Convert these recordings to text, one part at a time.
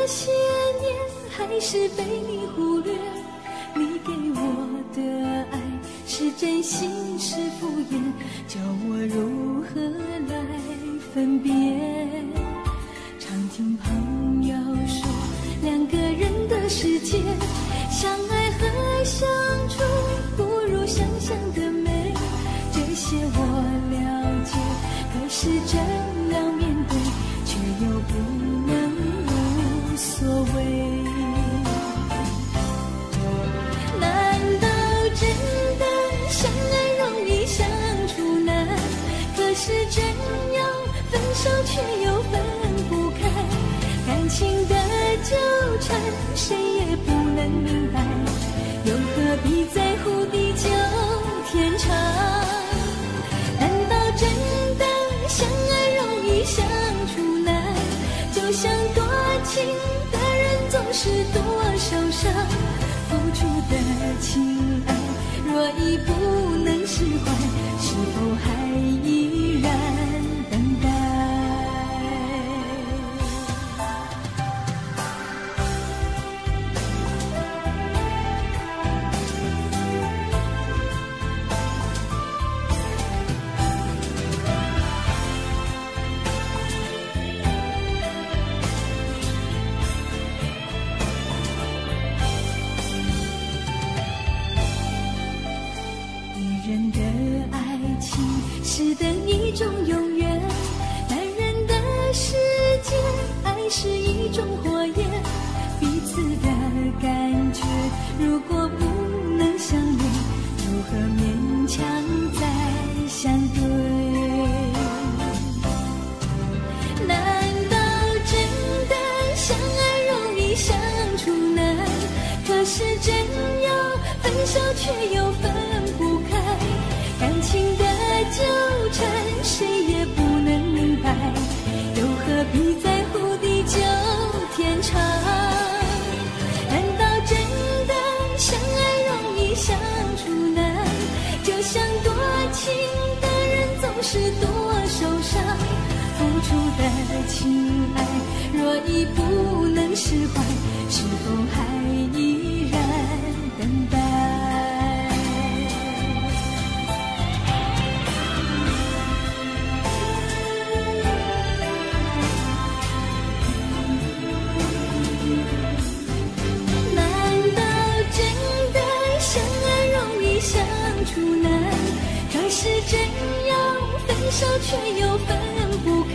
些年还是被你忽略，你给我的爱是真心是敷衍，叫我如何来分辨？常听朋友说，两个人的世界，相爱和相处不如想象的美，这些我了解，可是真要面对，却又不能无所谓。难道真的相爱容易相处难？可是真要分手却又分不开，感情的纠缠谁也不能明白，又何必在乎地久天长？难道真的相爱容易相处难？就像多情的人总是多受伤，付出的情爱若已不能释怀，是否还依然等待？是等一种永远，男人的世界，爱是一种火焰，彼此的感觉，如果不能相恋，如何勉强再相对？难道真的相爱容易相处难？可是真要分手却又分不开，感情的纠缠谁也不能明白，又何必在乎地久天长？难道真的相爱容易相处难？就像多情的人总是多受伤，付出的情爱若已不能释怀，是否还依然等待？可是真要分手却又分不开，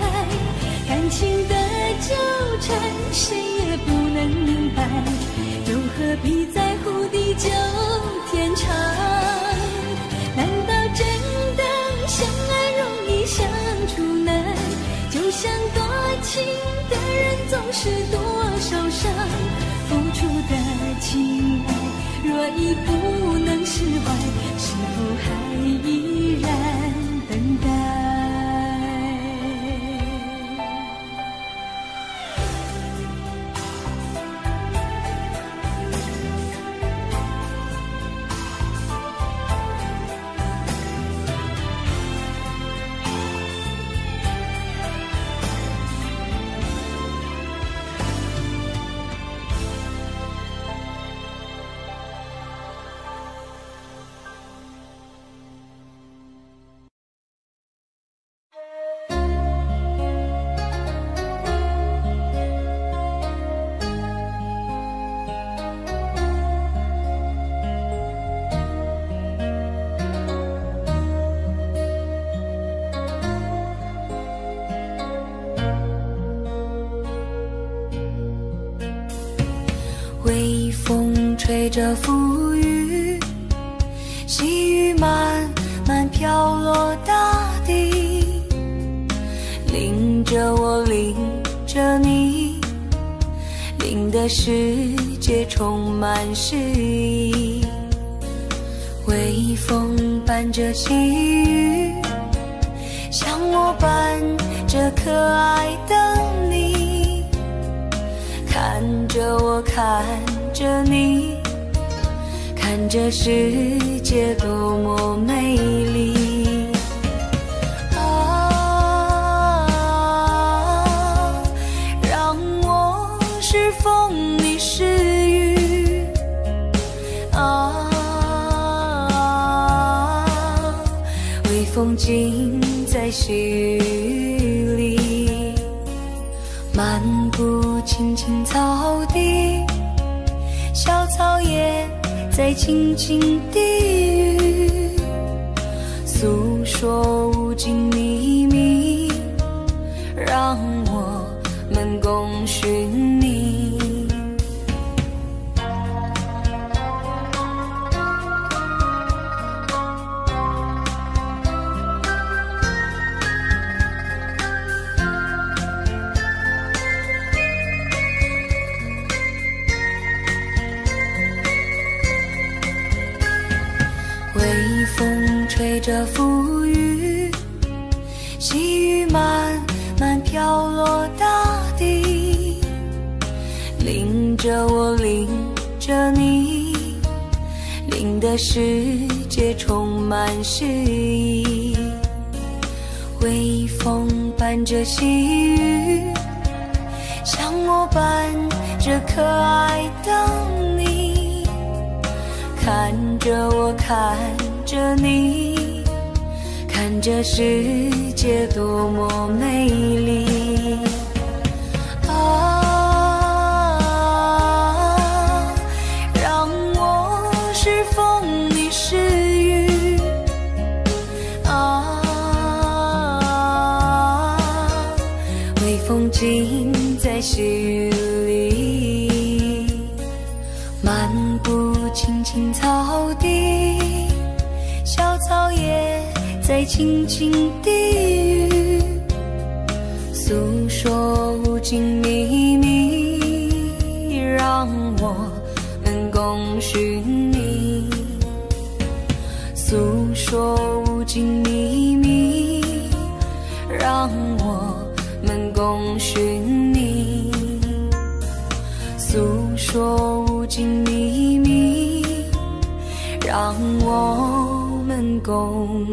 感情的纠缠谁也不能明白，又何必在乎地久天长？难道真的相爱容易相处难？就像多情的人总是多受伤，付出的情爱若已不能释怀，是否还依然等待？微风吹着馥郁，细雨慢慢飘落大地，淋着我，淋着你，淋的世界充满诗意。微风伴着细雨，像我伴着可爱的你，看着我，看着你，看着世界多么美丽。啊，让我是风风景在细雨里，漫步青青草地，小草也在轻轻低语，诉说无尽秘密，让我们共寻觅。微风吹着馥郁，细雨慢慢飘落大地，淋着我，淋着你，淋的世界充满诗意。微风伴着细雨，像我伴着可爱的你，看着我，看着你，看这世界多么美丽啊！让我是风，你是雨啊！微风景在细雨里，漫步青青草地，小草也在轻轻低语，诉说无尽秘密，让我们共寻觅。诉说无尽秘密，让我们共寻觅。诉说无尽秘密，让我们共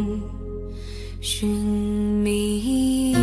寻觅。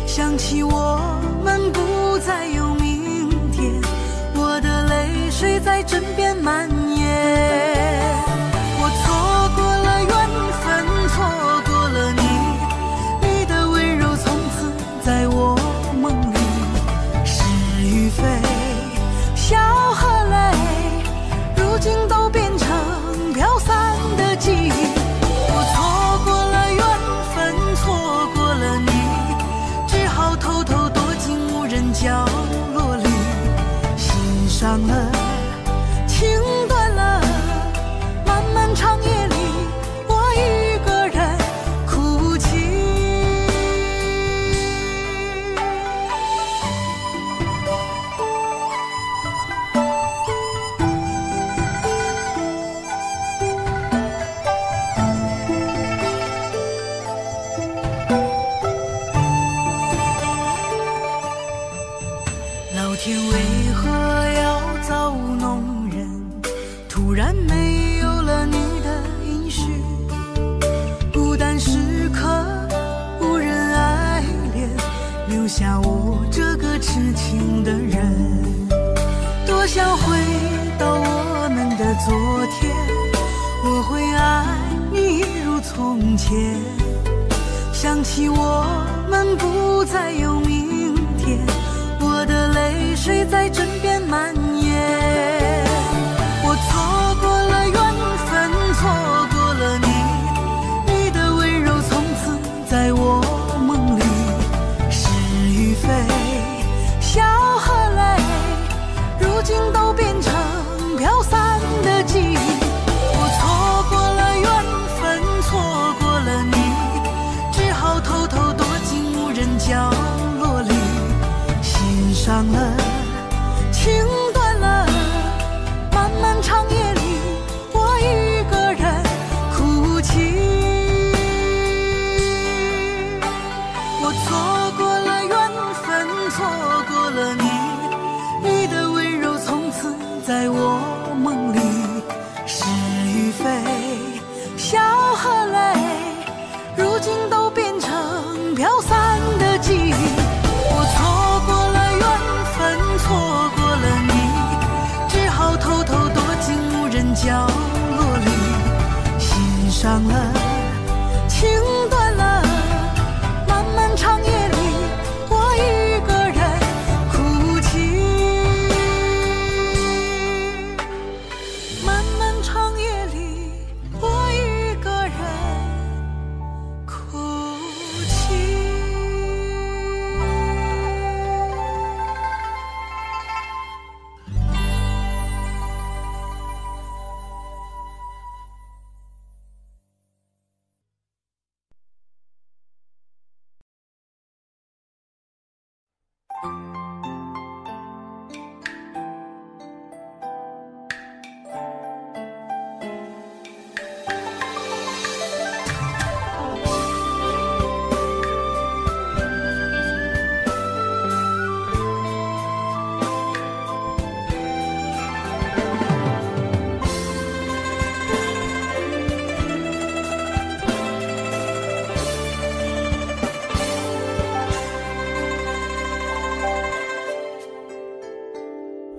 想起我们不再有明天，我的泪水在枕边蔓延。我错过了缘分，错过了你，你的温柔从此在我梦里。是与非，笑和泪，如今都变成飘散的记忆。我错过了缘分，错过了你，只好偷偷躲进无人角落里，心伤了，情断了，天，想起我们不再有明天，我的泪水在枕边蔓延。我错过了缘分，错过了你，你的温柔从此在我梦里。是与非，笑和泪，如今都变成飘散的记忆。我错过了缘分，错过了你，只好偷偷躲进无人角落里，心伤了，情断了，漫漫长夜里，我一个人哭泣。我错过了缘分，错过了你，你的温柔从此在我梦里。是与非，笑和泪，如今都变成飘散的记忆。我错过了缘分，错过了你，只好偷偷躲进无人角落里，心伤了，情断了，漫漫长夜里，我一个人哭泣。漫漫长夜里，我一个人哭泣。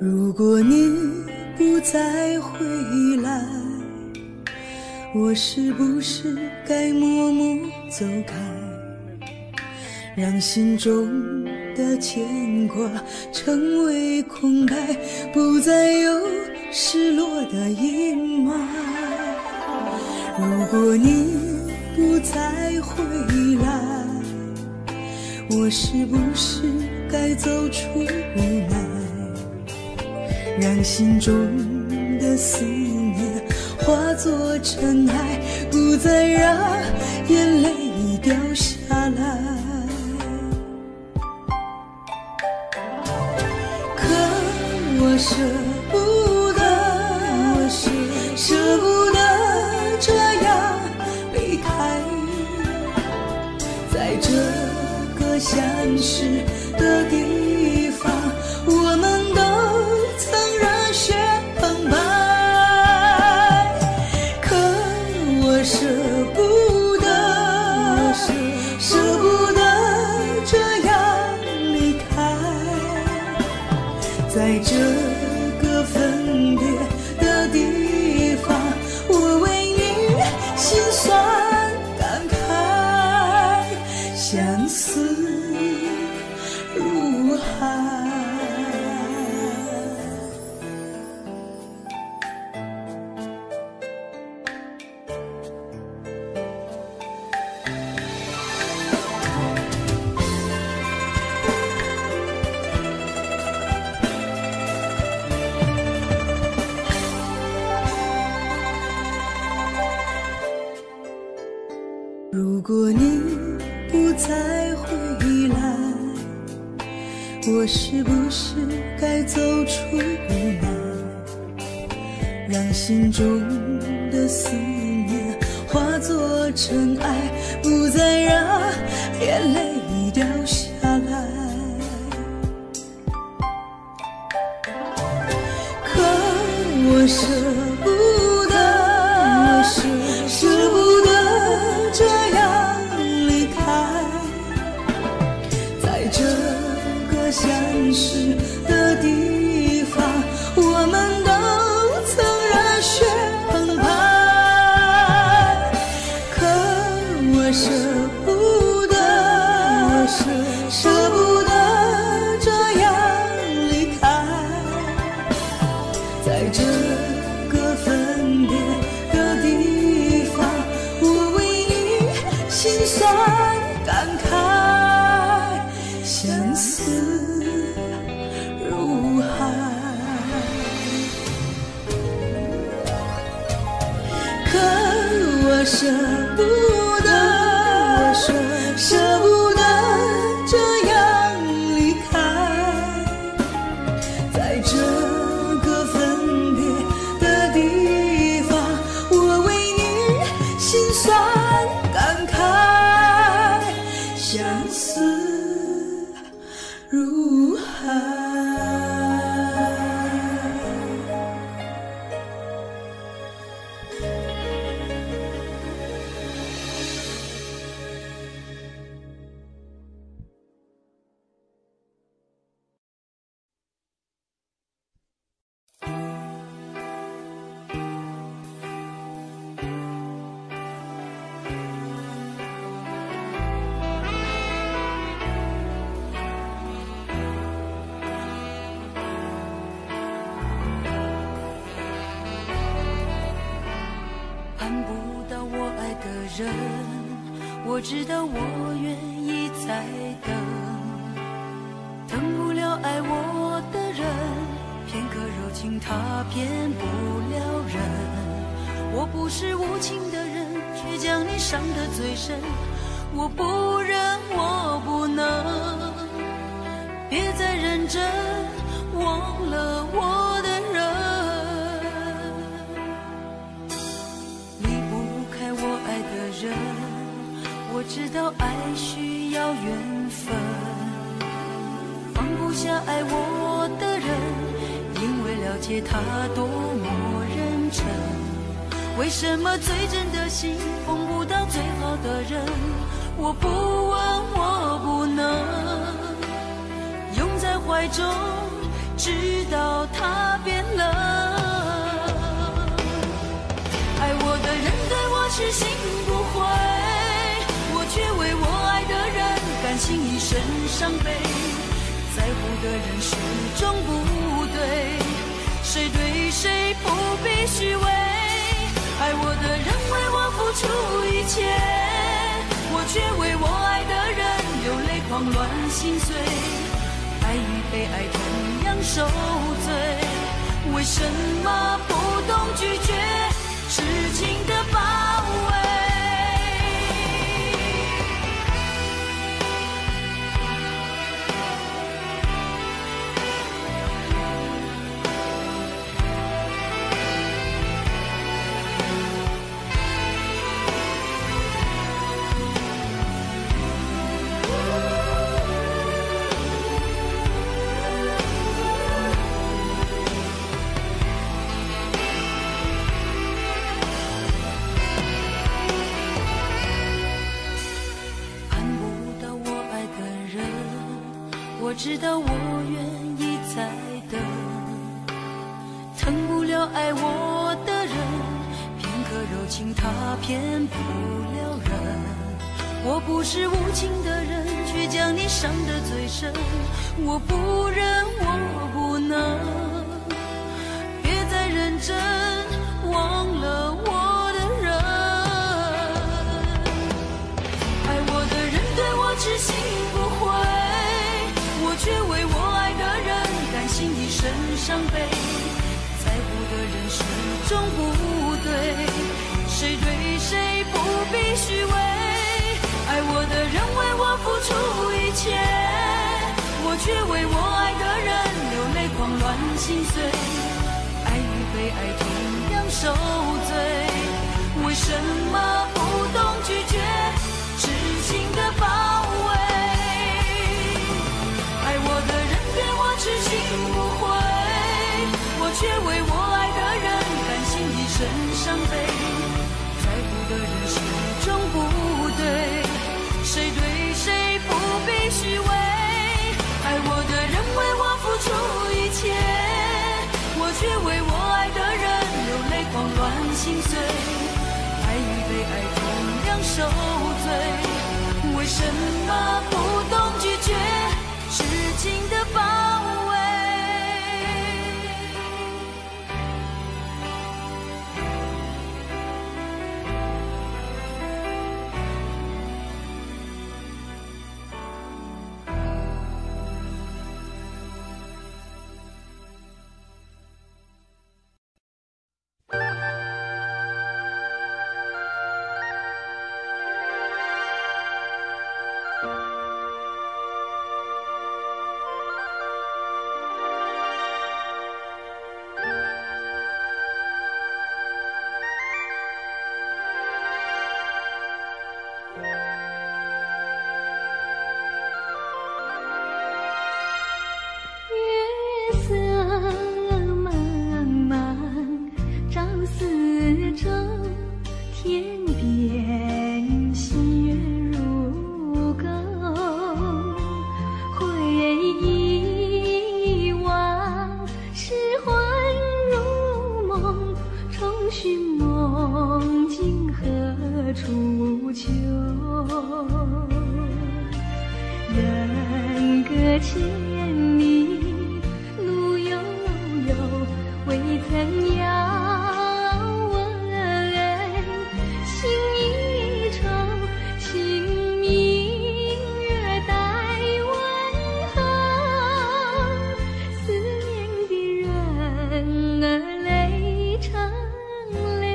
如果你不再回来，我是不是该默默走开，让心中的牵挂成为空白，不再有失落的阴霾。如果你不再回来，我是不是该走出无奈，让心中的思念化作尘埃，不再让眼泪掉下来。可我舍不得，舍不得这样离开，在这个相识的地方，我们都曾热血澎湃。可我舍不得，舍不得这样离开，在这个分别的地方，我为你心酸感慨，相思如海。如果你不再回来，我是不是该走出无奈，让心中的思念化作尘埃，不再让眼泪掉下来。可我舍不得，舍不得这样离开，在这个相识的地方，我们都曾热血澎湃。可舍不得，舍不得这样离开，在这个分别的地方，我为你心酸感慨，相思如海。可我舍不得，舍不得这样离开，在这个分别的地方，我为你心酸感慨，相思如海。我知道我愿意再等，等不了爱我的人，片刻柔情他骗不了人。我不是无情的人，却将你伤得最深。我不忍，我不能，别再认真忘了我的人，离不开我爱的人。我知道爱需要缘分，放不下爱我的人，因为了解他多么认真。为什么最真的心碰不到最好的人？我不问，我不能拥在怀中，直到他变冷。爱我的人对我痴心不悔，却为我爱的人甘心一生伤悲，在乎的人始终不对，谁对谁不必虚伪。爱我的人为我付出一切，我却为我爱的人流泪狂乱心碎，爱与被爱同样受罪，为什么不懂拒绝痴情的包围？我知道我愿意再等，疼不了爱我的人，片刻柔情他骗不了人。我不是无情的人，却将你伤得最深。我不忍，我不能，别再认真忘了我的人。爱我的人对我痴心不悔，我却为我爱的人甘心一生伤悲，在乎的人始终不对，谁对谁不必虚伪。爱我的人为我付出一切，我却为我爱的人流泪狂乱心碎，爱与被爱同样受罪，为什么不懂拒绝痴情的包围？爱我的人对我痴心不悔，我却为我爱的人甘心一生伤悲，在乎的人始终不对，谁对谁不必虚伪。爱我的人为我付出一切，我却为我爱的人流泪狂乱心碎，爱与被爱同样受罪，处求。人隔千里，路悠悠，未曾遥问。心一愁，清明月待问候。思念的人儿泪成流。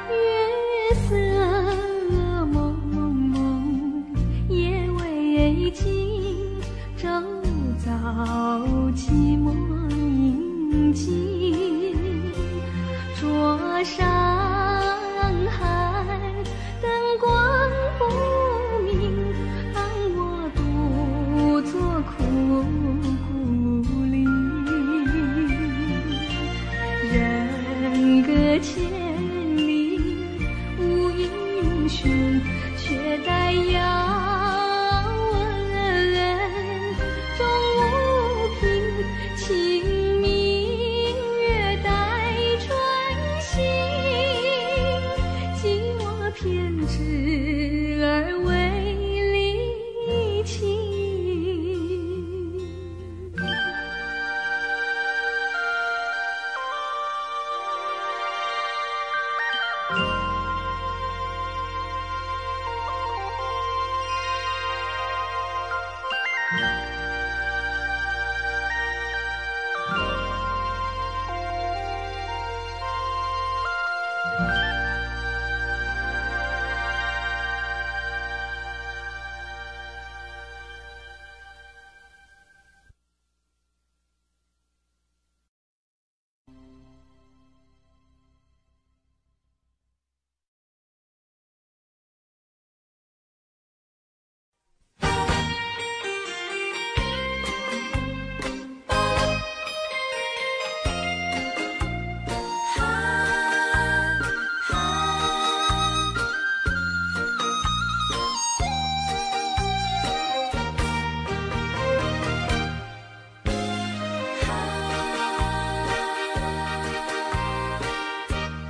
月色蒙蒙，夜未尽，周遭寂寞宁静。桌上寒，灯光不明，让我独坐苦孤立。人隔千却在遥问，终无凭，清明月待春醒。寂寞偏执而为离情。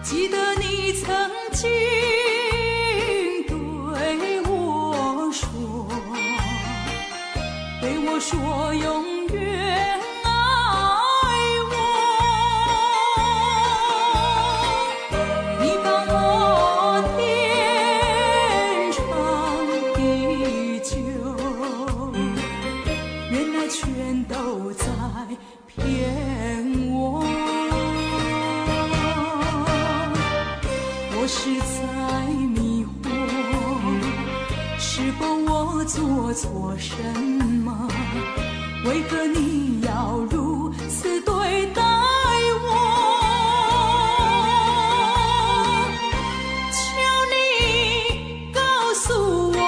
记得你曾经对我说永远爱我，你帮我天长地久，原来全都在骗我。我是在迷惑，是否我做错什么？为何你要如此对待我？求你告诉我，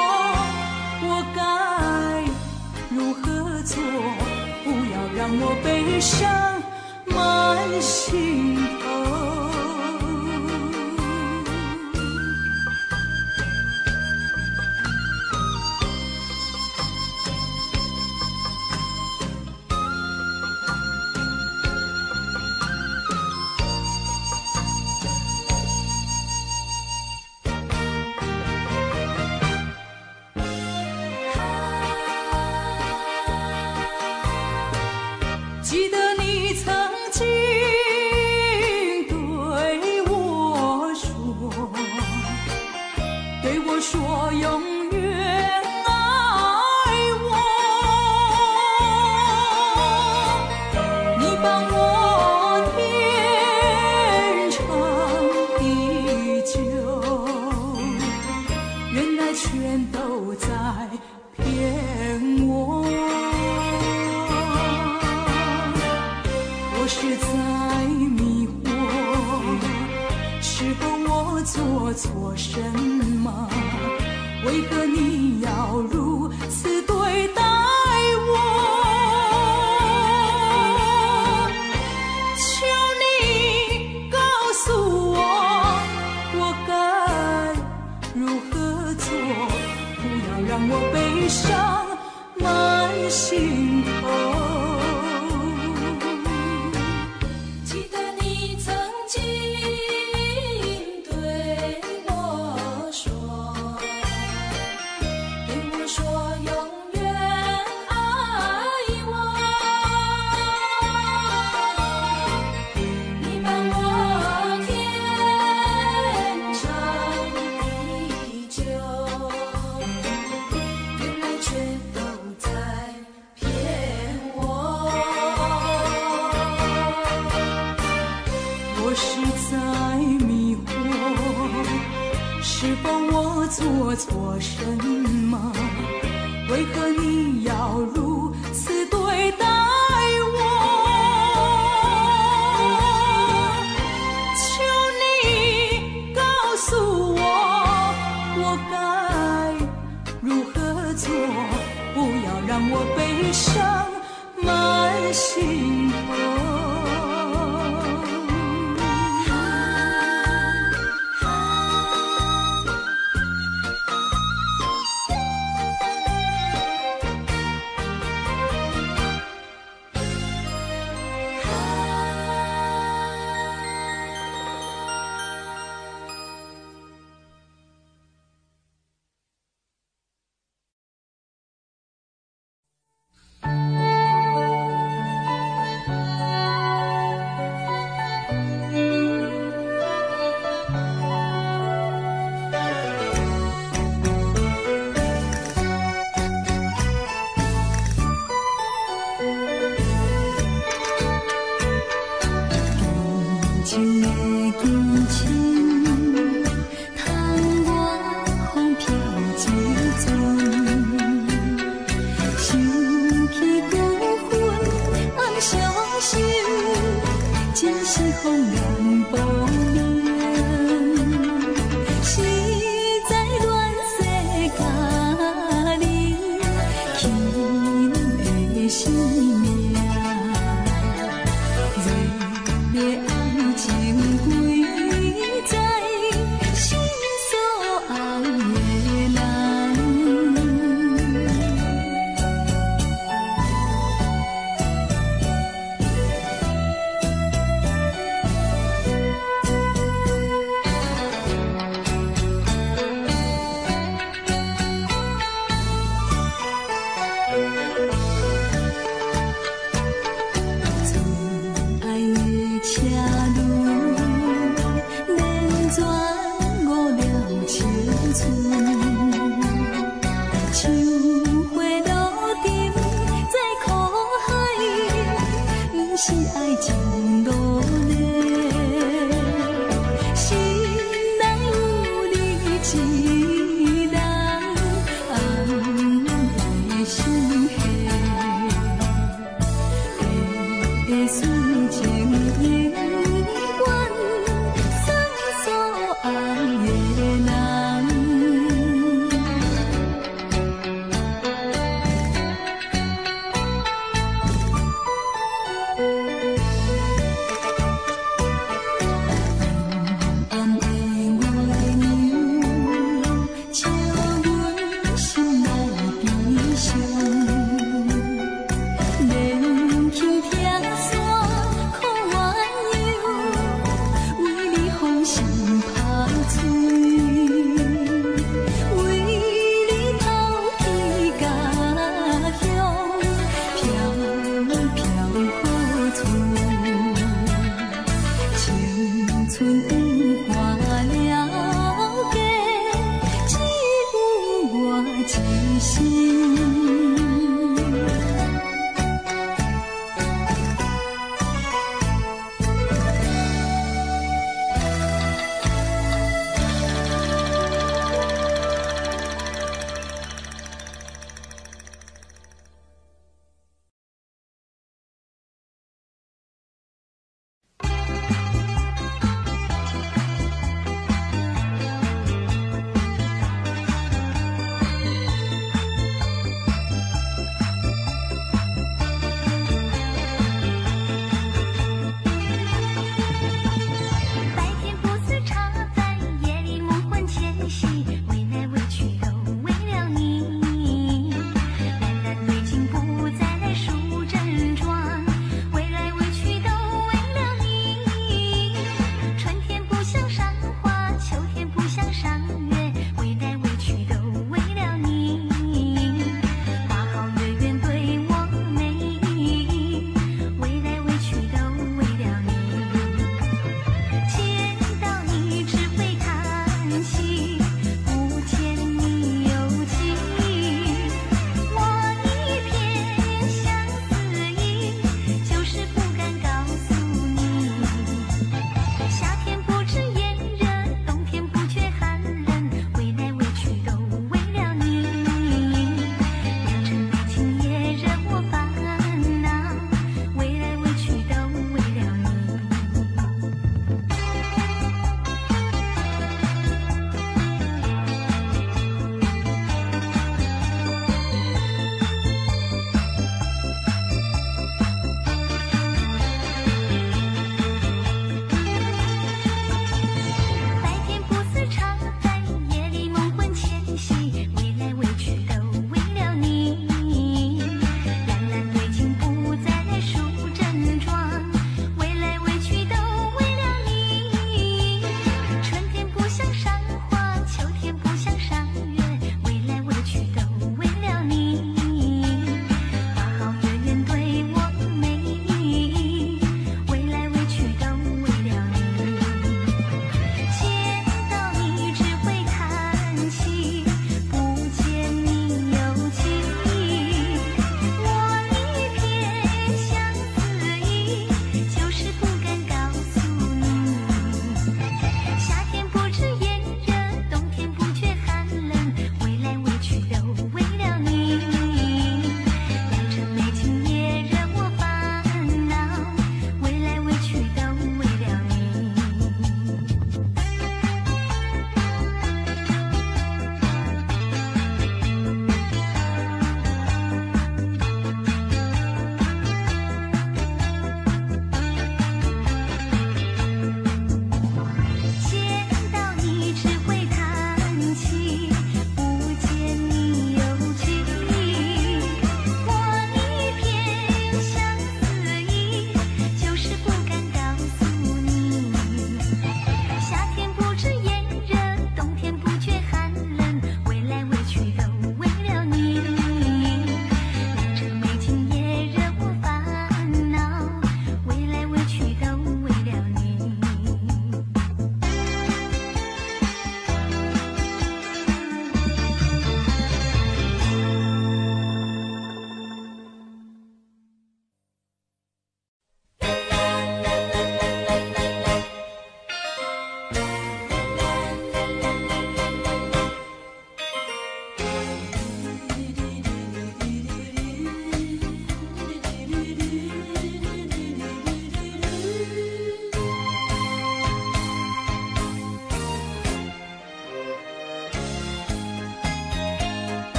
我该如何做？不要让我悲伤满心头。记得你曾经对我说永远爱我，你帮我天长地久，原来全都在骗我。心头。记得你曾经对我说，永远爱我。你把我天长地久，原来却都在骗我。我是在迷惑，是否我做错什么？为何你要如此对待我？求你告诉我，我该如何做？不要让我悲伤满心头。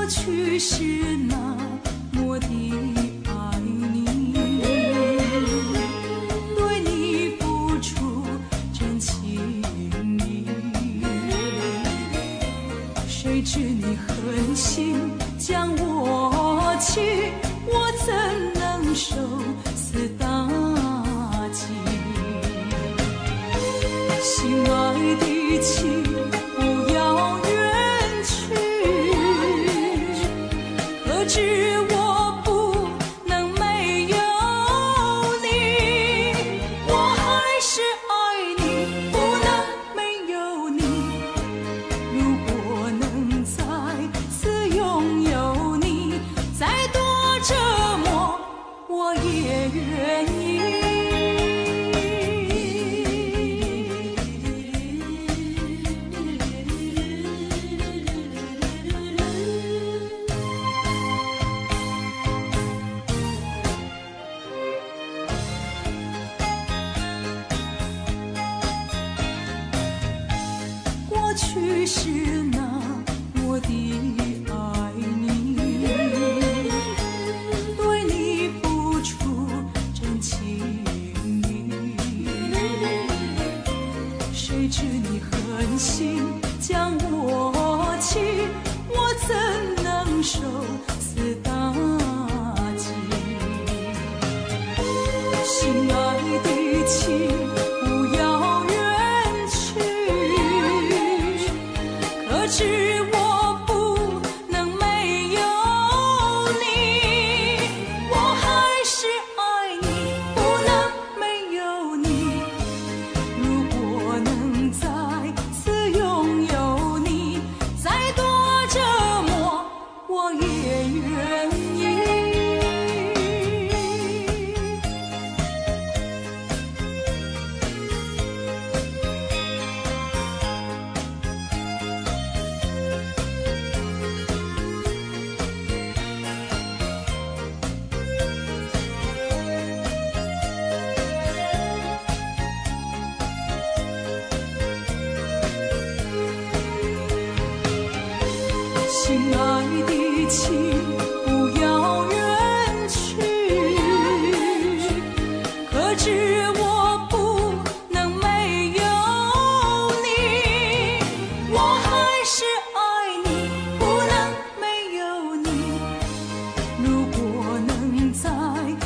去是那么的爱你，对你付出真情意，谁知你狠心将我弃，我怎能受此打击？心爱的情，不要远去，可知我不能没有你，我还是爱你，不能没有你。如果能再次拥有你，再多折磨我也愿意。过去是那么的爱你，对你付出真情意，谁知你狠心将我弃，我怎能受此打击？心爱的情，不要远去，可知我不能没有你，我还是爱你，不能没有你。如果能再次拥有你，再多折磨我也愿意。心爱的情，不要远去，可知我不能没有你，我还是爱你，不能没有你。如果能再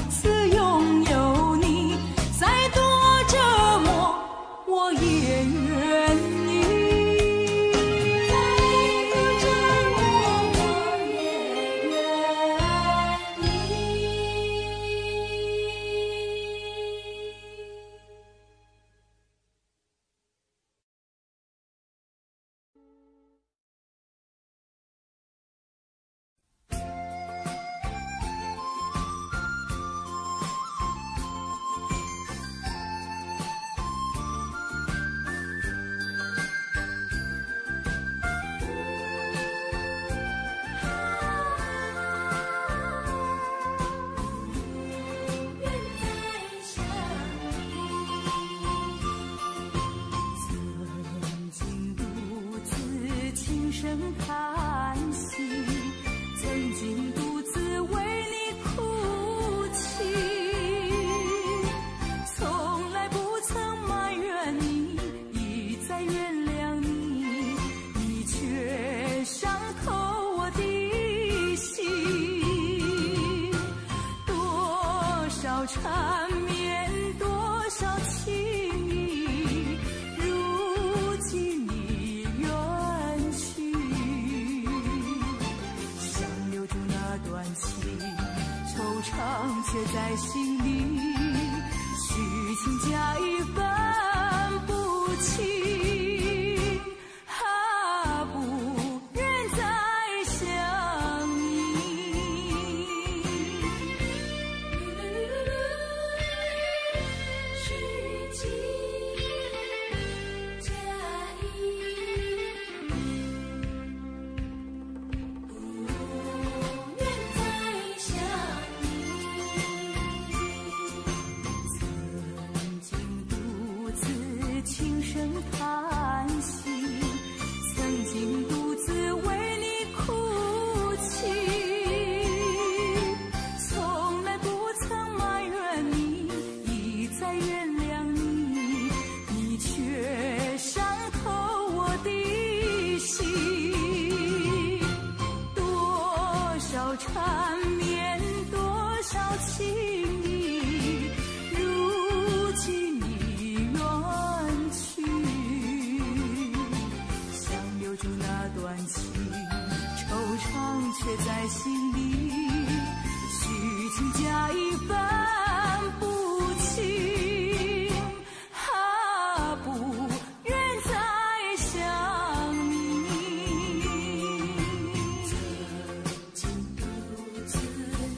次拥有你，再多折磨我也愿意。叹息，曾经独自为你哭泣，从来不曾埋怨你，一再原谅你，你却伤透我的心。多少缠绵，多少情意，如今你远去，想留住那段情，惆怅却在心里，虚情假意分不清，不愿再想你。虚情假意，不愿再想你。曾经独自少缠绵，多少情意，如今已远去。想留住那段情，惆怅却在心里。虚情假意分不清，不愿再想你。曾经独自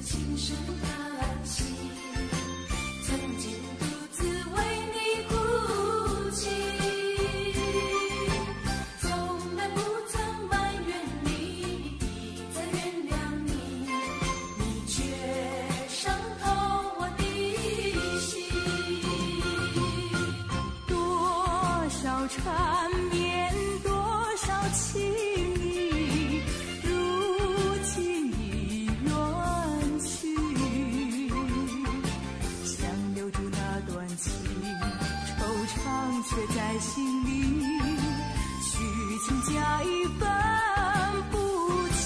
轻声叹息，曾经独自为你哭泣，从来不曾埋怨你，再原谅你，你却伤透我的心。多少缠绵，多少情意，如今已远去。想留住那段情，惆怅却在心里。虚情假意分不清，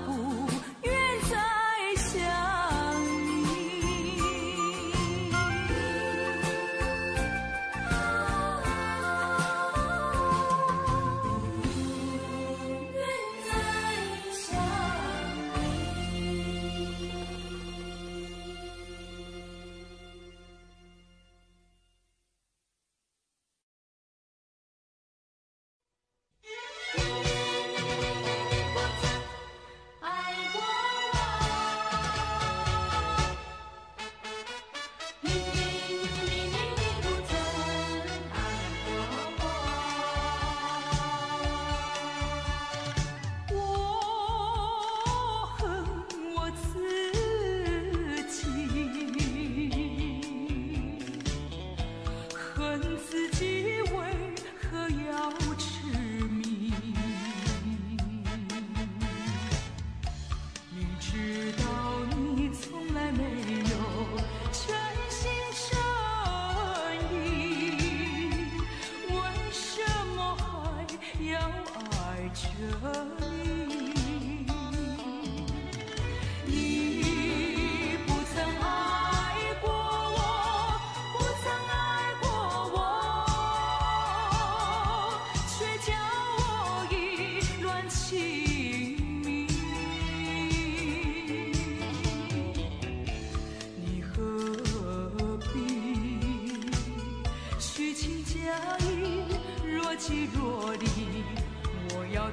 不愿再想你。不愿再想你。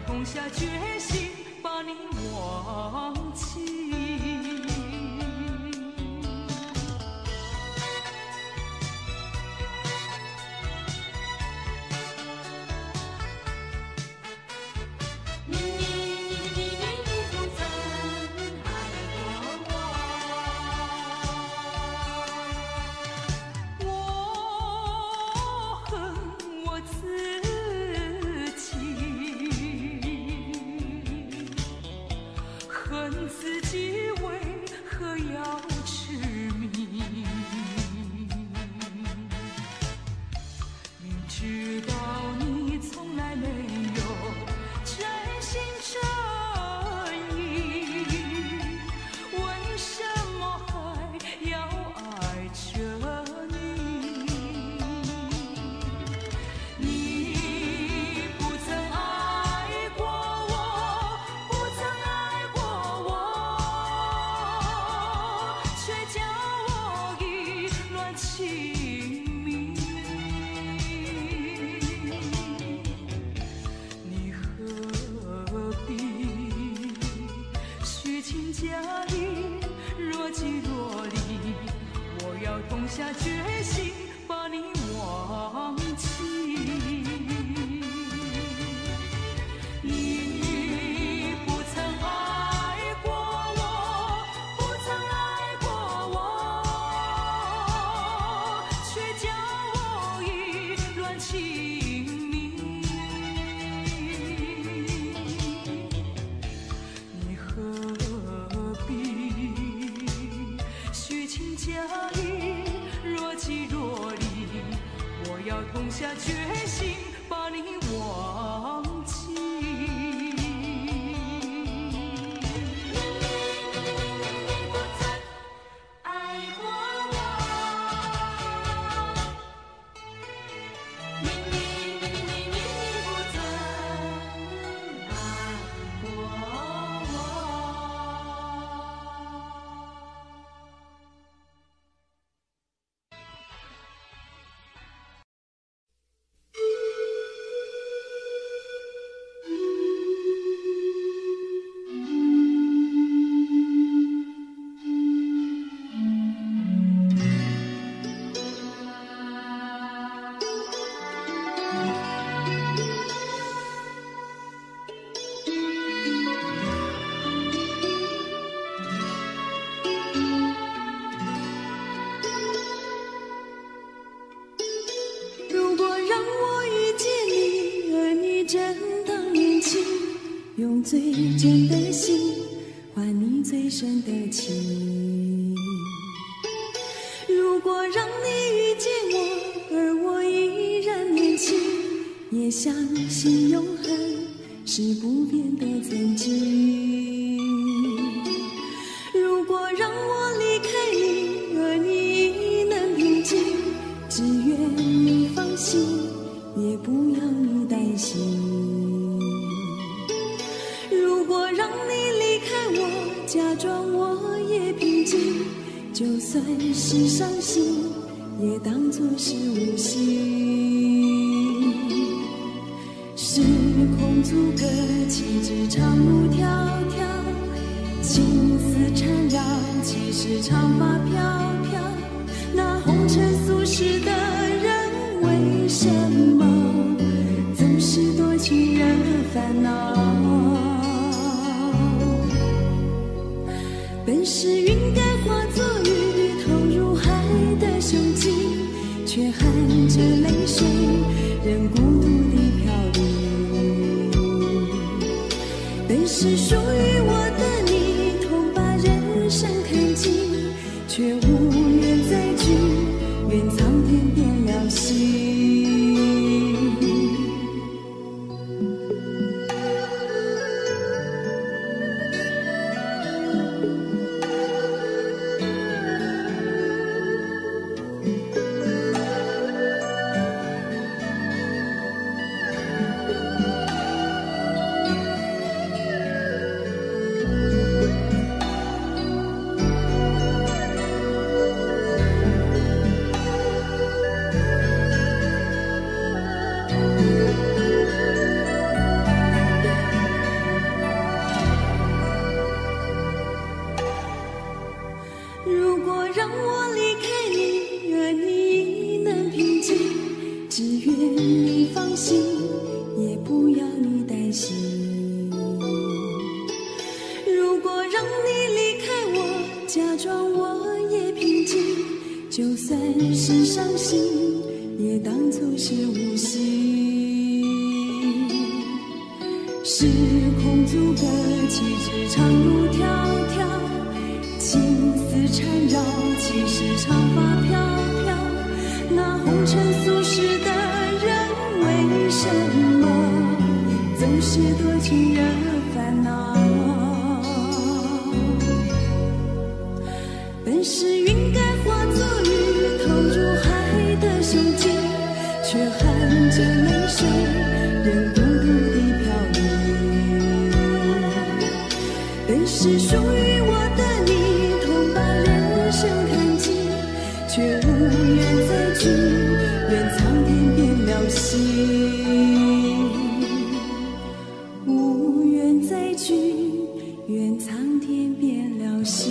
痛下决心把你忘记。自己为何要痴迷？明知道你从来没有真心真意，为什么还要爱着你？你不曾爱过我，不曾爱过我。假意若即若离，我要痛下决心把你忘记。你不曾爱过我，不曾爱过我，却叫我意乱情迷。你何必虚情假意，若即若离？我要痛下决心把你忘记。用最真的心换你最深的情。如果让你遇见我，而我依然年轻，也相信永恒是不变的曾经。如果让我离开你，而你能平静，只愿你放心，也不要你担心。如果让你离开我，假装我也平静，就算是伤心，也当作是无心。时空阻隔，岂止长路迢迢，情丝缠绕，其实长发飘飘。那红尘俗世的人，为什么总是多情惹烦恼？本是云该化作雨，投入海的胸襟，却含着泪水，任孤独地飘零。本是属于我的你，痛把人生看尽，却无缘再聚，愿苍天变了心。如果让我离开你，而你能平静，只愿你放心，也不要你担心。如果让你离开我，假装我也平静，就算是伤心，也当作是无心。时空阻隔，岂止长路迢迢，情丝缠绕，其实长发飘飘。那红尘俗世的人，为什么总是多情惹烦恼？本是云该化作雨，投入海的胸襟，却含着泪水，任孤独地飘零。本是属于我的你，痛把人生看尽，却无缘再聚，愿苍天变了心。无缘再聚，愿苍天变了心。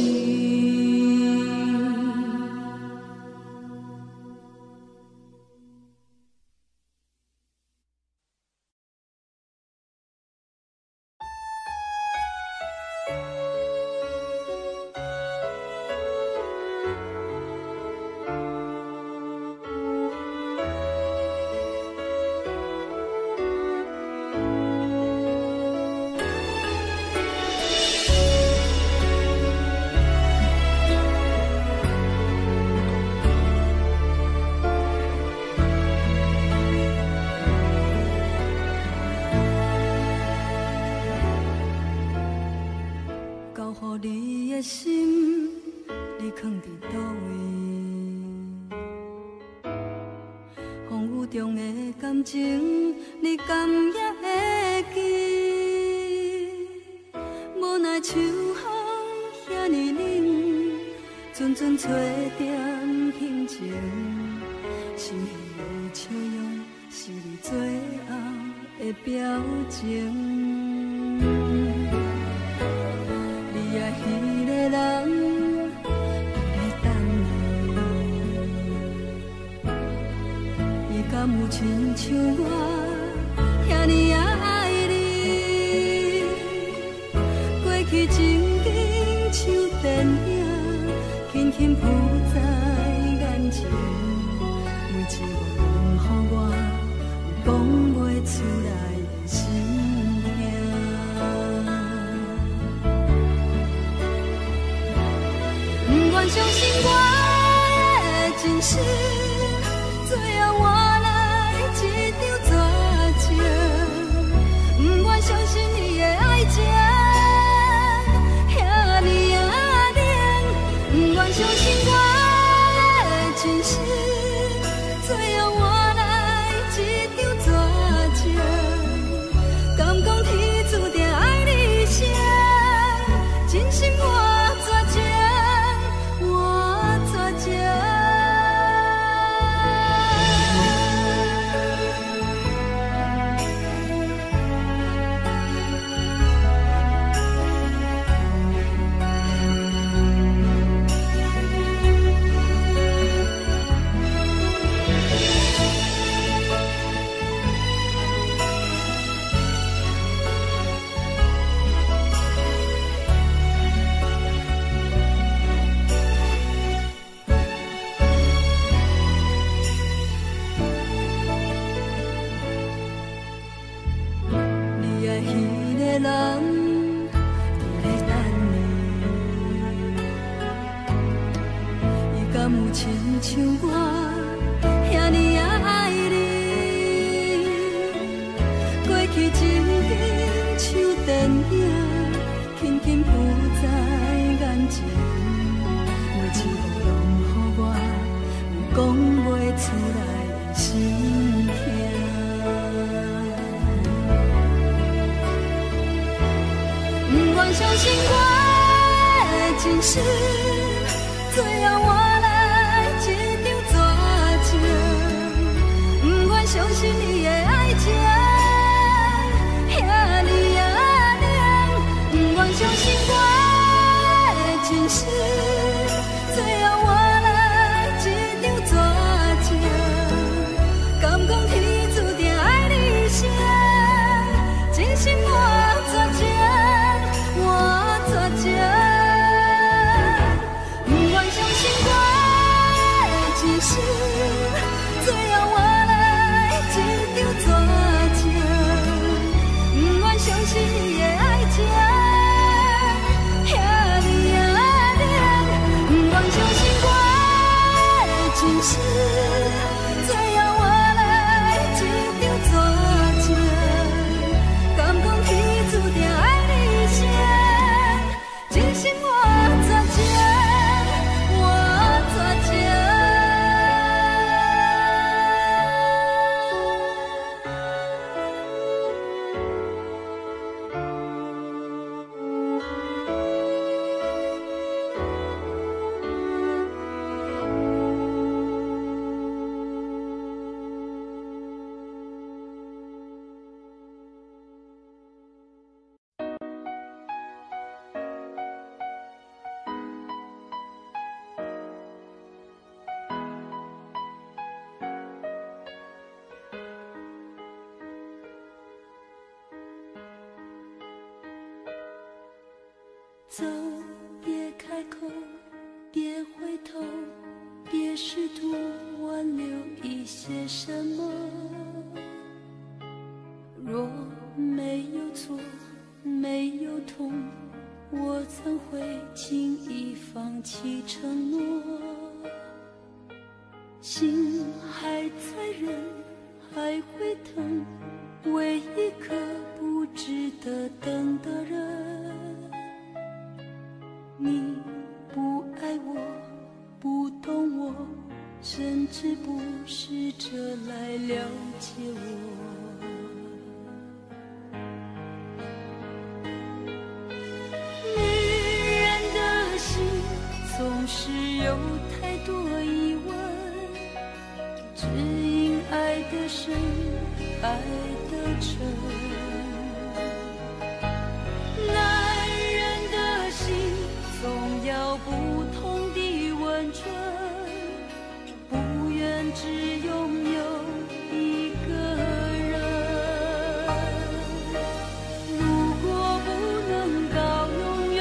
交予你的心，你藏伫倒位？风雨中的感情，你敢也会记？无奈秋风遐尼冷，阵阵吹点轻情，心里的笑容是你最后的表情。彼个人在等你，伊敢有亲像我遐尼爱你？过去情景像电影，轻轻浮在眼前，每一个问予我讲袂出来的心痛。人伫咧等你。伊敢有亲像我遐尼也爱你？过去情景像电影，轻轻浮在眼前，每一幕拢予我有讲袂出来的心痛。不愿相信我的前世，最后换来一场绝情。不愿相信你的爱情遐尼也冷，不愿相信我的前世，最后换来一场绝情。敢讲天注定爱你谁？真心我绝情。不愿相信我的前世，最后换来一场绝情。不愿相信你的爱情遐尼也冷，不愿相信我的前世，最后换来一场绝情。敢讲天注定爱你谁？真心我绝情，我绝情。走，别开口，别回头，别试图挽留一些什么。若没有错，没有痛，我怎会轻易放弃承诺？心还在，人还会疼，为一个不值得等的人。你不爱我，不懂我，甚至不试着来了解我。女人的心总是有太多疑问，只因爱得深，爱得沉。总要不同的温存，不愿只拥有一个人。如果不能到永远，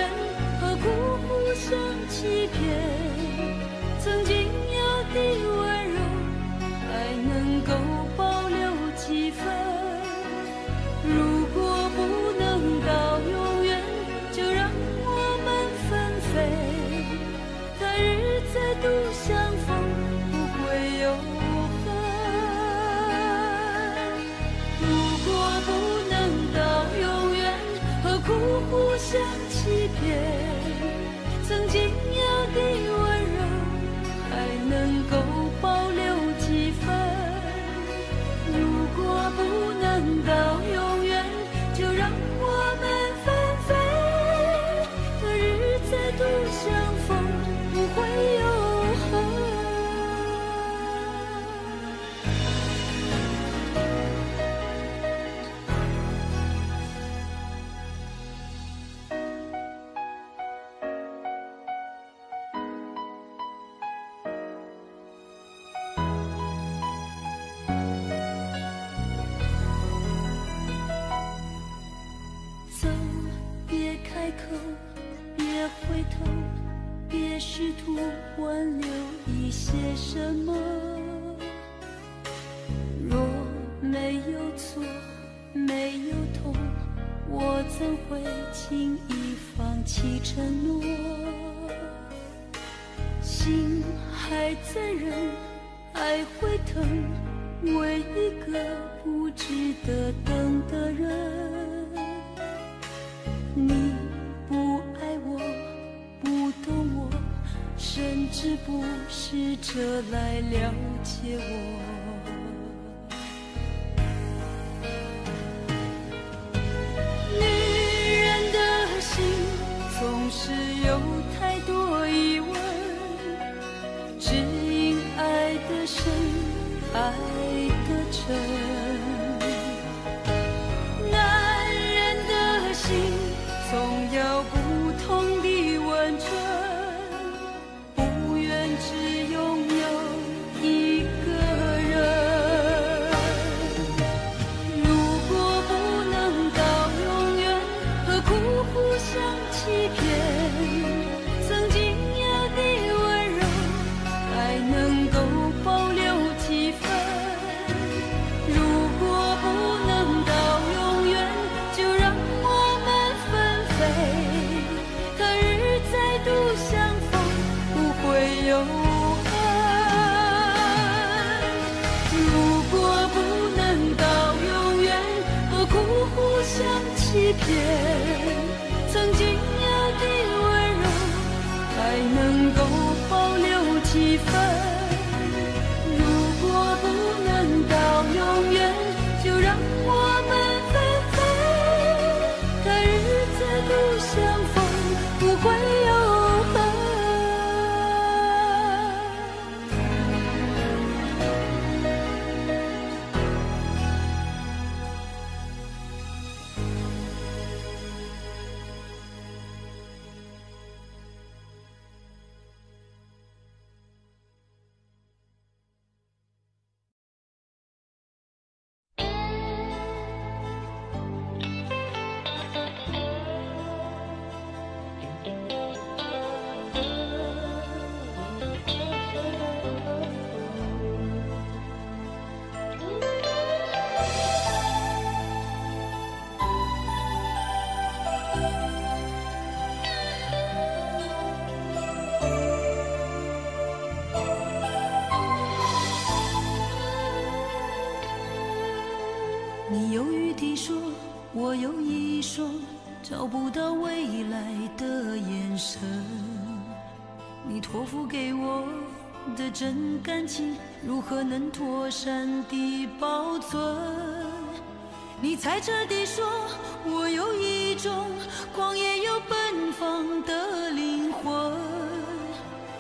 何苦互相欺骗？曾经有的温柔，还能够保留几分？如果不能到永远，就让在日再度相逢，不会有恨。如果不能到永远，何苦互相欺骗？曾经有的温柔，还能够保留几分？如果不能到永远，就让我们纷飞。的日再度相逢，不会有恨。走，别开口，别回头，别试图挽留一些什么。若没有错，没有痛，我怎会轻易放弃承诺？心还在忍，爱会疼，为一个不值得等的人。你不爱我，不懂我，甚至不试着来了解我。女人的心总是有太多疑问，只因爱的深，爱的真。男人的心总要不同的温存，不愿只拥有一个人。如果不能到永远，何苦互相欺骗？曾经有的温柔，还能够保留几分。如果不能到永远，就让我们分飞。可日再度相逢，不会有恨。如果不能到永远，何苦互相欺骗？曾经有的温柔，还能够保留几分。如果不能到永远，就让我们分飞。可日再度相逢，不会有恨。你犹豫地说，我有一双找不到未来的眼神。你托付给我的真感情，如何能妥善地保存？你猜测地说，我有一种狂野又奔放的灵魂。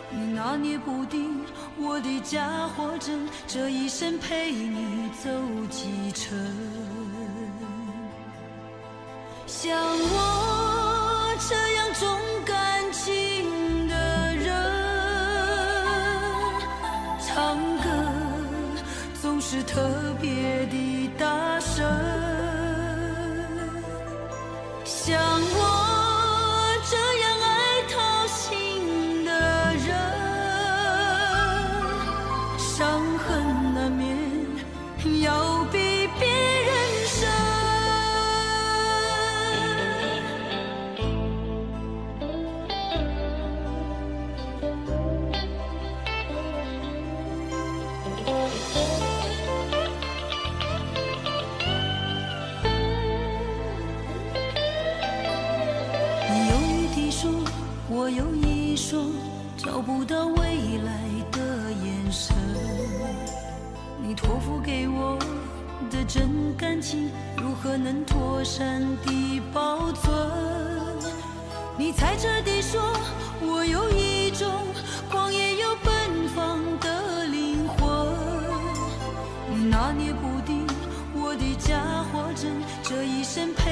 你拿捏不定我的假货真，这一生陪你走几程。像我这样重感情的人，唱歌总是特别的大声。像我这样爱掏心的人，伤痕难免要比别人深。你犹豫地说，我有一双找不到未来的眼神。你托付给我的真感情，如何能妥善地保存？你猜测地说，我有一种狂野又奔放的灵魂。你拿捏不定我的假货真，这一生陪